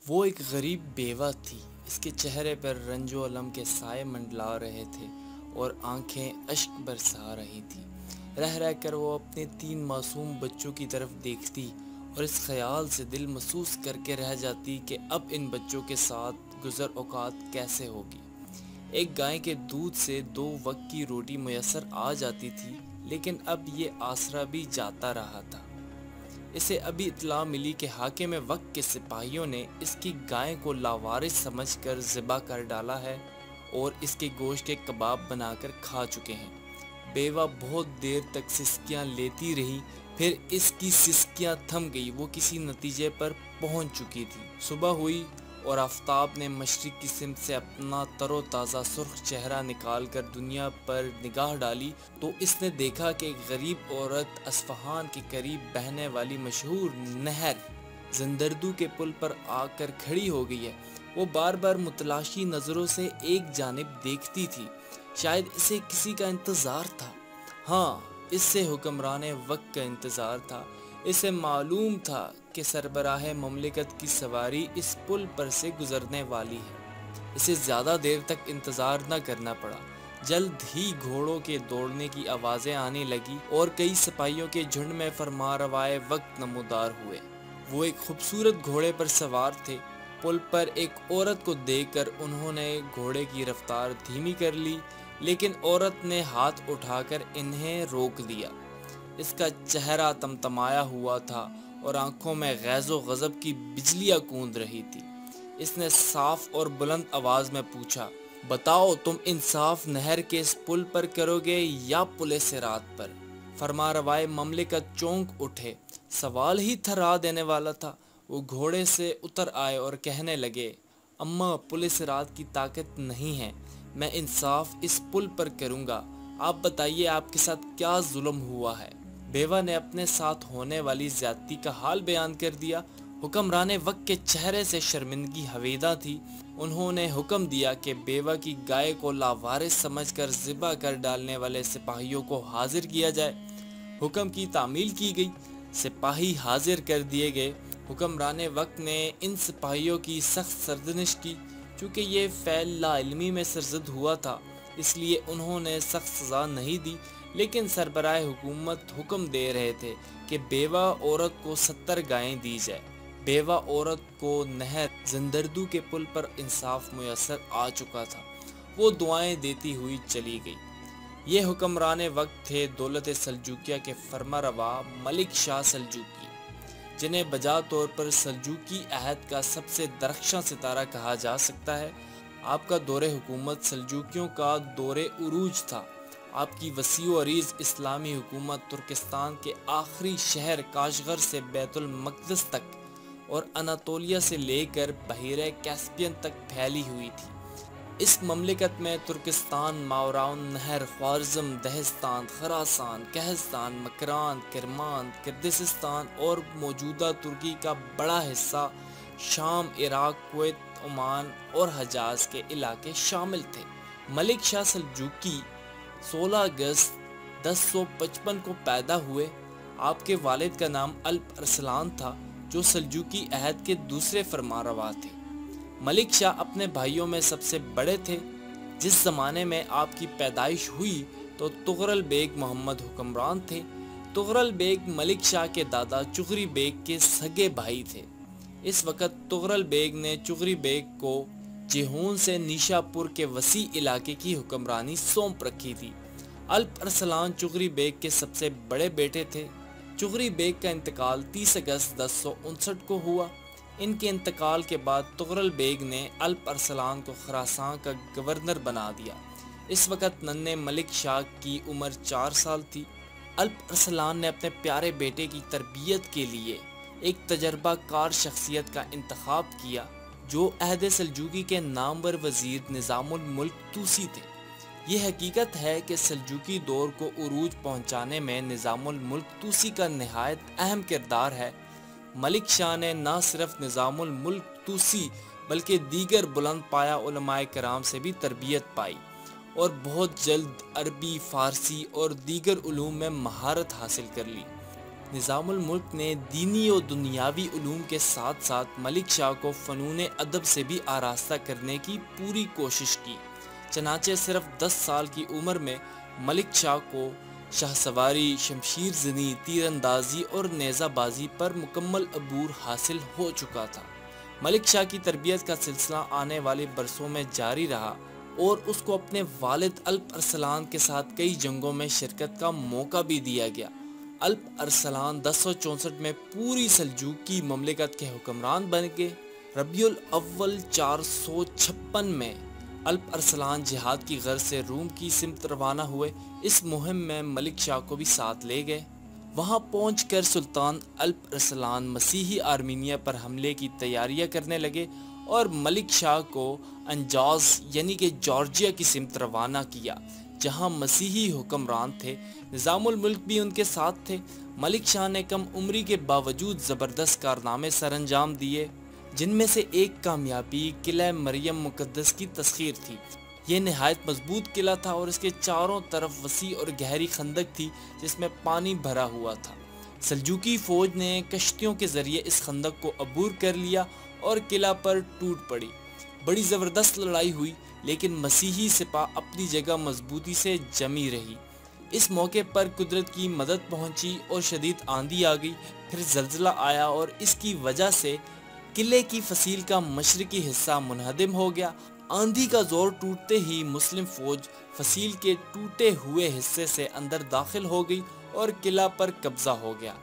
وہ ایک غریب بیوہ تھی۔ اس کے چہرے پر رنج و الم کے سائے منڈلا رہے تھے اور آنکھیں اشک برسا رہی تھیں۔ رہ رہ کر وہ اپنے 3 معصوم بچوں کی طرف دیکھتی اور اس خیال سے دل محسوس کر کے رہ جاتی کہ اب ان بچوں کے ساتھ گزر اوقات کیسے ہوگی۔ ایک گائے کے دودھ سے 2 وقت کی روٹی میسر آ جاتی تھی، لیکن اب یہ آسرا بھی جاتا رہا تھا۔ اسے ابھی اطلاع ملی کہ حاکم وقت کے سپاہیوں نے اس کی گائے کو لاوارث سمجھ کر ذبح کر ڈالا ہے اور اس کے گوشت کے کباب بنا کر کھا چکے ہیں۔ بیوہ بہت دیر تک سسکیاں لیتی رہی، پھر اس کی سسکیاں تھم گئی، وہ کسی نتیجے پر پہنچ چکی تھی۔ صبح ہوئی اور آفتاب نے مشرق کی سمت سے اپنا تر و تازہ سرخ چہرہ نکال کر دنیا پر نگاہ ڈالی تو اس نے دیکھا کہ ایک غریب عورت اصفہان کے قریب بہنے والی مشہور نہر زندردو کے پل پر آ کر کھڑی ہو گئی ہے۔ وہ بار بار متلاشی نظروں سے ایک جانب دیکھتی تھی، شاید اسے کسی کا انتظار تھا۔ ہاں، اس سے حکمران وقت کا انتظار تھا۔ اسے معلوم تھا کہ سربراہ مملکت کی سواری اس پل پر سے گزرنے والی ہے۔ اسے زیادہ دیر تک انتظار نہ کرنا پڑا۔ جلد ہی گھوڑوں کے دوڑنے کی آوازیں آنے لگی اور کئی سپاہیوں کے جھنڈ میں فرمانروائے وقت نمودار ہوئے۔ وہ ایک خوبصورت گھوڑے پر سوار تھے۔ پل پر ایک عورت کو دیکھ کر انہوں نے گھوڑے کی رفتار دھیمی کر لی، لیکن عورت نے ہاتھ اٹھا کر انہیں روک دیا۔ اس کا چہرہ تمتمایا ہوا تھا اور آنکھوں میں غیظ و غضب کی بجلیاں کوند رہی تھی۔ اس نے صاف اور بلند آواز میں پوچھا، بتاؤ تم انصاف نہر کے اس پل پر کرو گے یا پل صراط پر؟ فرمانروائے مملکت چونک اٹھے۔ سوال ہی تھرا دینے والا تھا۔ وہ گھوڑے سے اتر آئے اور کہنے لگے، اماں پل صراط کی طاقت نہیں ہے، میں انصاف اس پل پر کروں گا۔ آپ بتائیے آپ کے ساتھ کیا ظلم ہوا ہے؟ بیوہ نے اپنے ساتھ ہونے والی زیادتی کا حال بیان کر دیا۔ حکمران وقت کے چہرے سے شرمندگی حویدہ تھی۔ انہوں نے حکم دیا کہ بیوہ کی گائے کو لاوارث سمجھ کر ذبح کر ڈالنے والے سپاہیوں کو حاضر کیا جائے۔ حکم کی تعمیل کی گئی، سپاہی حاضر کر دیے گئے۔ حکمران وقت نے ان سپاہیوں کی سخت سرزنش کی۔ چونکہ یہ فعل لا علمی میں سرزد ہوا تھا، اس لیے انہوں نے سخت سزا نہیں دی، لیکن سربراہ حکومت حکم دے رہے تھے کہ بیوہ عورت کو 70 گائیں دی جائے۔ بیوہ عورت کو نہر زندردو کے پل پر انصاف میسر آ چکا تھا۔ وہ دعائیں دیتی ہوئی چلی گئی۔ یہ حکمران وقت تھے دولت سلجوکیہ کے فرمانروا ملک شاہ سلجوقی، جنہیں بجا طور پر سلجوقی عہد کا سب سے درخشاں ستارہ کہا جا سکتا ہے۔ آپ کا دور حکومت سلجوکیوں کا دور عروج تھا۔ آپ کی وسیع و عریض اسلامی حکومت ترکستان کے آخری شہر کاشغر سے بیت المقدس تک اور اناطولیہ سے لے کر بحیرہ کیسپیئن تک پھیلی ہوئی تھی۔ اس مملکت میں ترکستان، ماوراء النہر، خوارزم، دہستان، خراسان، کہستان، مکران، کرمان، کردستان اور موجودہ ترکی کا بڑا حصہ، شام، عراق، کویت، عمان اور حجاز کے علاقے شامل تھے۔ ملک شاہ سلجوقی 16 اگست 1055 کو پیدا ہوئے۔ آپ کے والد کا نام الپ ارسلان تھا، جو سلجوقی عہد کے دوسرے فرمانروا تھے۔ ملک شاہ اپنے بھائیوں میں سب سے بڑے تھے۔ جس زمانے میں آپ کی پیدائش ہوئی تو تغرل بیگ محمد حکمران تھے۔ تغرل بیگ ملک شاہ کے دادا چغری بیگ کے سگے بھائی تھے۔ اس وقت تغرل بیگ نے چغری بیگ کو جیہون سے نیشا پور کے وسیع علاقے کی حکمرانی سونپ رکھی تھی۔ الپ ارسلان چغری بیگ کے سب سے بڑے بیٹے تھے۔ چغری بیگ کا انتقال 30 اگست 1059 کو ہوا۔ ان کے انتقال کے بعد تغرل بیگ نے الپ ارسلان کو خراسان کا گورنر بنا دیا۔ اس وقت ننھے ملک شاہ کی عمر 4 سال تھی۔ الپ ارسلان نے اپنے پیارے بیٹے کی تربیت کے لیے ایک تجربہ کار شخصیت کا انتخاب کیا، جو عہد سلجوقی کے نامور وزیر نظام الملک توسی تھے۔ یہ حقیقت ہے کہ سلجوقی دور کو عروج پہنچانے میں نظام الملک توسی کا نہایت اہم کردار ہے۔ ملک شاہ نے نہ صرف نظام الملک توسی بلکہ دیگر بلند پایہ علماء کرام سے بھی تربیت پائی اور بہت جلد عربی، فارسی اور دیگر علوم میں مہارت حاصل کر لی۔ نظام الملک نے دینی و دنیاوی علوم کے ساتھ ساتھ ملک شاہ کو فنون ادب سے بھی آراستہ کرنے کی پوری کوشش کی۔ چنانچہ صرف 10 سال کی عمر میں ملک شاہ کو شاہ سواری، شمشیر زنی، تیر اندازی اور نیزہ بازی پر مکمل عبور حاصل ہو چکا تھا۔ ملک شاہ کی تربیت کا سلسلہ آنے والے برسوں میں جاری رہا اور اس کو اپنے والد الپ ارسلان کے ساتھ کئی جنگوں میں شرکت کا موقع بھی دیا گیا۔ الپ ارسلان 1064 میں پوری سلجوقی مملکت کے حکمران بن گئے۔ ربیع الاول 456 میں الپ ارسلان جہاد کی غرض سے روم کی سمت روانہ ہوئے۔ اس مہم میں ملک شاہ کو بھی ساتھ لے گئے۔ وہاں پہنچ کر سلطان الپ ارسلان مسیحی آرمینیا پر حملے کی تیاریاں کرنے لگے اور ملک شاہ کو انجاز یعنی کہ جارجیا کی سمت روانہ کیا، جہاں مسیحی حکمران تھے۔ نظام الملک بھی ان کے ساتھ تھے۔ ملک شاہ نے کم عمری کے باوجود زبردست کارنامے سر انجام دیے، جن میں سے ایک کامیابی قلعہ مریم مقدس کی تسخیر تھی۔ یہ نہایت مضبوط قلعہ تھا اور اس کے چاروں طرف وسیع اور گہری خندق تھی جس میں پانی بھرا ہوا تھا۔ سلجوقی فوج نے کشتیوں کے ذریعے اس خندق کو عبور کر لیا اور قلعہ پر ٹوٹ پڑی۔ بڑی زبردست لڑائی ہوئی، لیکن مسیحی سپاہ اپنی جگہ مضبوطی سے جمی رہی۔ اس موقع پر قدرت کی مدد پہنچی اور شدید آندھی آ گئی، پھر زلزلہ آیا اور اس کی وجہ سے قلعے کی فصیل کا مشرقی حصہ منہدم ہو گیا۔ آندھی کا زور ٹوٹتے ہی مسلم فوج فصیل کے ٹوٹے ہوئے حصے سے اندر داخل ہو گئی اور قلعہ پر قبضہ ہو گیا۔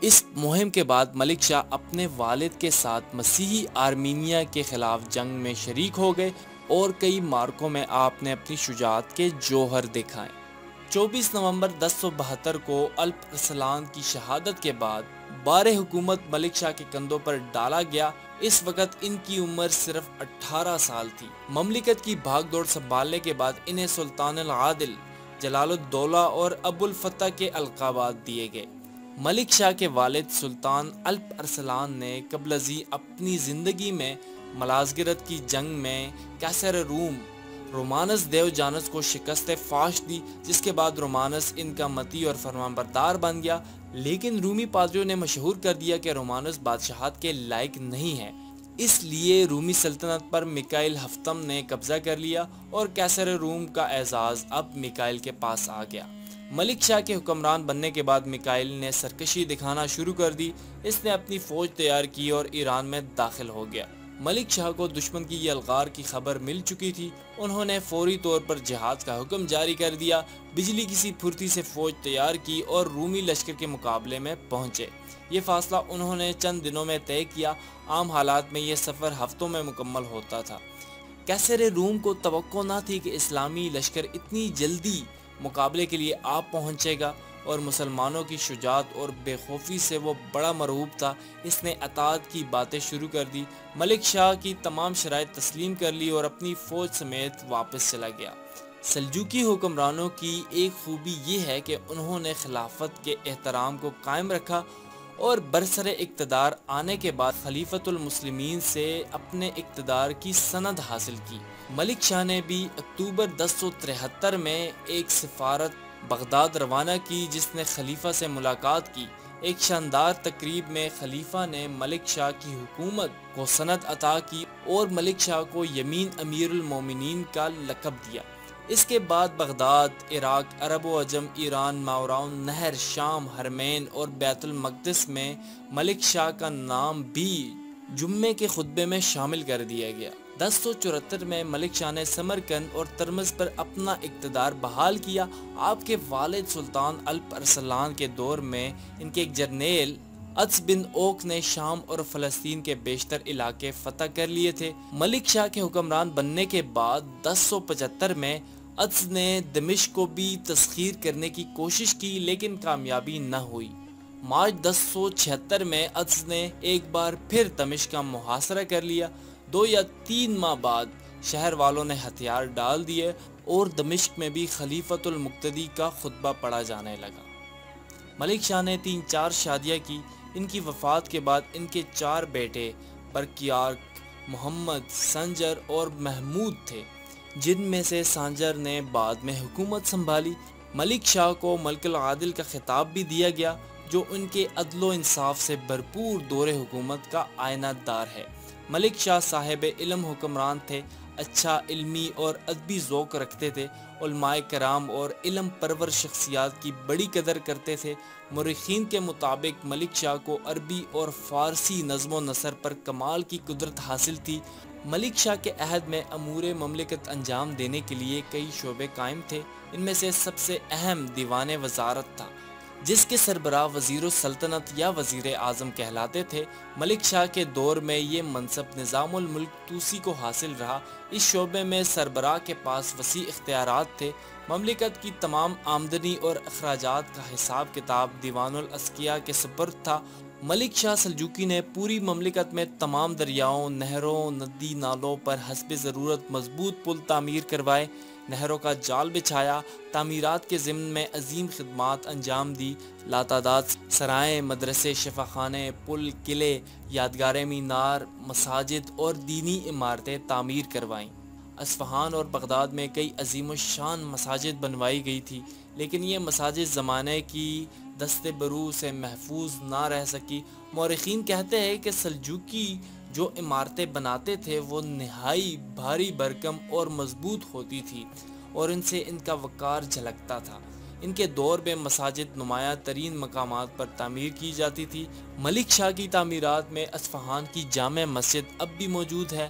اس مہم کے بعد ملک شاہ اپنے والد کے ساتھ مسیحی آرمینیا کے خلاف جنگ میں شریک ہو گئے اور کئی معرکوں میں آپ نے اپنی شجاعت کے جوہر دکھائے۔ 24 نومبر 1072 کو الپ ارسلان کی شہادت کے بعد بار حکومت ملک شاہ کے کندھوں پر ڈالا گیا۔ اس وقت ان کی عمر صرف 18 سال تھی۔ مملکت کی بھاگ دوڑ سنبھالنے کے بعد انہیں سلطان العادل، جلال الدولہ اور ابو الفتح کے القابات دیے گئے۔ ملک شاہ کے والد سلطان الپ ارسلان نے قبل ازیں اپنی زندگی میں ملازگرت کی جنگ میں قیصر روم رومانس دیو جانس کو شکست فاش دی، جس کے بعد رومانس ان کا مطیع اور فرمانبردار بن گیا، لیکن رومی پادریوں نے مشہور کر دیا کہ رومانس بادشاہت کے لائق نہیں ہے۔ اس لیے رومی سلطنت پر میکائیل ہفتم نے قبضہ کر لیا اور قیصر روم کا اعزاز اب میکائیل کے پاس آ گیا۔ ملک شاہ کے حکمران بننے کے بعد میکائیل نے سرکشی دکھانا شروع کر دی۔ اس نے اپنی فوج تیار کی اور ایران میں داخل ہو گیا۔ ملک شاہ کو دشمن کی یہ الغار کی خبر مل چکی تھی۔ انہوں نے فوری طور پر جہاد کا حکم جاری کر دیا۔ بجلی کی سی پھرتی سے فوج تیار کی اور رومی لشکر کے مقابلے میں پہنچے۔ یہ فاصلہ انہوں نے چند دنوں میں طے کیا۔ عام حالات میں یہ سفر ہفتوں میں مکمل ہوتا تھا۔ قیصر روم کو توقع نہ تھی کہ اسلامی لشکر اتنی جلدی مقابلے کے لیے آ پہنچے گا، اور مسلمانوں کی شجاعت اور بے خوفی سے وہ بڑا مرعوب تھا۔ اس نے اطاعت کی باتیں شروع کر دی۔ ملک شاہ کی تمام شرائط تسلیم کر لی اور اپنی فوج سمیت واپس چلا گیا۔ سلجوقی حکمرانوں کی ایک خوبی یہ ہے کہ انہوں نے خلافت کے احترام کو قائم رکھا اور برسر اقتدار آنے کے بعد خلیفۃ المسلمین سے اپنے اقتدار کی سند حاصل کی۔ ملک شاہ نے بھی اکتوبر 1073 میں ایک سفارت بغداد روانہ کی، جس نے خلیفہ سے ملاقات کی۔ ایک شاندار تقریب میں خلیفہ نے ملک شاہ کی حکومت کو سند عطا کی اور ملک شاہ کو یمین امیر المومنین کا لقب دیا۔ اس کے بعد بغداد، عراق، عرب و عجم، ایران، ماوراء النہر، شام، حرمین اور بیت المقدس میں ملک شاہ کا نام بھی جمعے کے خطبے میں شامل کر دیا گیا۔ 1074 میں ملک شاہ نے سمرقند اور ترمز پر اپنا اقتدار بحال کیا۔ آپ کے والد سلطان الپ ارسلان کے دور میں ان کے ایک جرنیل عدس بن اوک نے شام اور فلسطین کے بیشتر علاقے فتح کر لیے تھے۔ ملک شاہ کے حکمران بننے کے بعد 1075 میں عدس نے دمشق کو بھی تسخیر کرنے کی کوشش کی، لیکن کامیابی نہ ہوئی۔ مارچ 1076 میں عدس نے ایک بار پھر دمشق کا محاصرہ کر لیا۔ 2 یا 3 ماہ بعد شہر والوں نے ہتھیار ڈال دیے اور دمشق میں بھی خلیفۃ المقتدی کا خطبہ پڑھا جانے لگا۔ ملک شاہ نے 3-4 شادیاں کی۔ ان کی وفات کے بعد ان کے 4 بیٹے برکیارک، محمد، سنجر اور محمود تھے، جن میں سے سانجر نے بعد میں حکومت سنبھالی۔ ملک شاہ کو ملک العادل کا خطاب بھی دیا گیا۔ جو ان کے عدل و انصاف سے بھرپور دور حکومت کا آئینہ دار ہے۔ ملک شاہ صاحب علم حکمران تھے، اچھا علمی اور ادبی ذوق رکھتے تھے، علماء کرام اور علم پرور شخصیات کی بڑی قدر کرتے تھے۔ مورخین کے مطابق ملک شاہ کو عربی اور فارسی نظم و نثر پر کمال کی قدرت حاصل تھی۔ ملک شاہ کے عہد میں امور مملکت انجام دینے کے لیے کئی شعبے قائم تھے۔ ان میں سے سب سے اہم دیوان وزارت تھا، جس کے سربراہ وزیر السلطنت یا وزیر اعظم کہلاتے تھے۔ ملک شاہ کے دور میں یہ منصب نظام الملک توسی کو حاصل رہا۔ اس شعبے میں سربراہ کے پاس وسیع اختیارات تھے۔ مملکت کی تمام آمدنی اور اخراجات کا حساب کتاب دیوان الاسقیاء کے سپرد تھا۔ ملک شاہ سلجوقی نے پوری مملکت میں تمام دریاؤں، نہروں، ندی نالوں پر حسب ضرورت مضبوط پل تعمیر کروائے، نہروں کا جال بچھایا، تعمیرات کے ضمن میں عظیم خدمات انجام دی، لاتعداد سرائیں، مدرسے، شفاخانے، پل، قلعے، یادگار مینار، مساجد اور دینی عمارتیں تعمیر کروائیں۔ اصفہان اور بغداد میں کئی عظیم الشان مساجد بنوائی گئی تھی، لیکن یہ مساجد زمانے کی دست برو سے محفوظ نہ رہ سکی۔ مورخین کہتے ہیں کہ سلجوقی جو عمارتیں بناتے تھے وہ نہائی بھاری بھرکم اور مضبوط ہوتی تھی اور ان سے ان کا وقار جھلکتا تھا۔ ان کے دور میں مساجد نمایاں ترین مقامات پر تعمیر کی جاتی تھی۔ ملک شاہ کی تعمیرات میں اصفہان کی جامع مسجد اب بھی موجود ہے،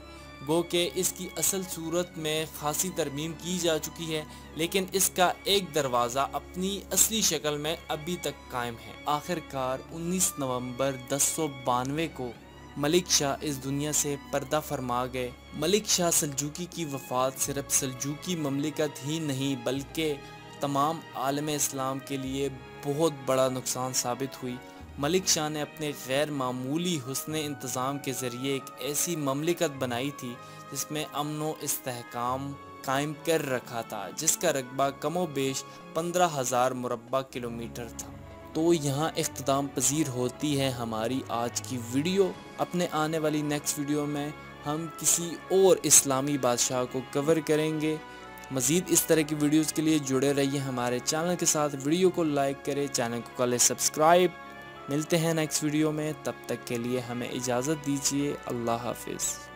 گو کہ اس کی اصل صورت میں خاصی ترمیم کی جا چکی ہے، لیکن اس کا ایک دروازہ اپنی اصلی شکل میں ابھی تک قائم ہے۔ آخر کار 19 نومبر 1092 کو ملک شاہ اس دنیا سے پردہ فرما گئے۔ ملک شاہ سلجوقی کی وفات صرف سلجوقی مملکت ہی نہیں بلکہ تمام عالم اسلام کے لیے بہت بڑا نقصان ثابت ہوئی۔ ملک شاہ نے اپنے غیر معمولی حسن انتظام کے ذریعے ایک ایسی مملکت بنائی تھی جس میں امن و استحکام قائم کر رکھا تھا، جس کا رقبہ کم و بیش 15,000 مربع کلومیٹر تھا۔ تو یہاں اختتام پذیر ہوتی ہے ہماری آج کی ویڈیو۔ اپنے آنے والی نیکسٹ ویڈیو میں ہم کسی اور اسلامی بادشاہ کو کور کریں گے۔ مزید اس طرح کی ویڈیوز کے لیے جڑے رہیے ہمارے چینل کے ساتھ، ویڈیو کو لائک کریں، چینل کو کریں سبسکرائب۔ ملتے ہیں نیکسٹ ویڈیو میں، تب تک کے لیے ہمیں اجازت دیجیے۔ اللہ حافظ۔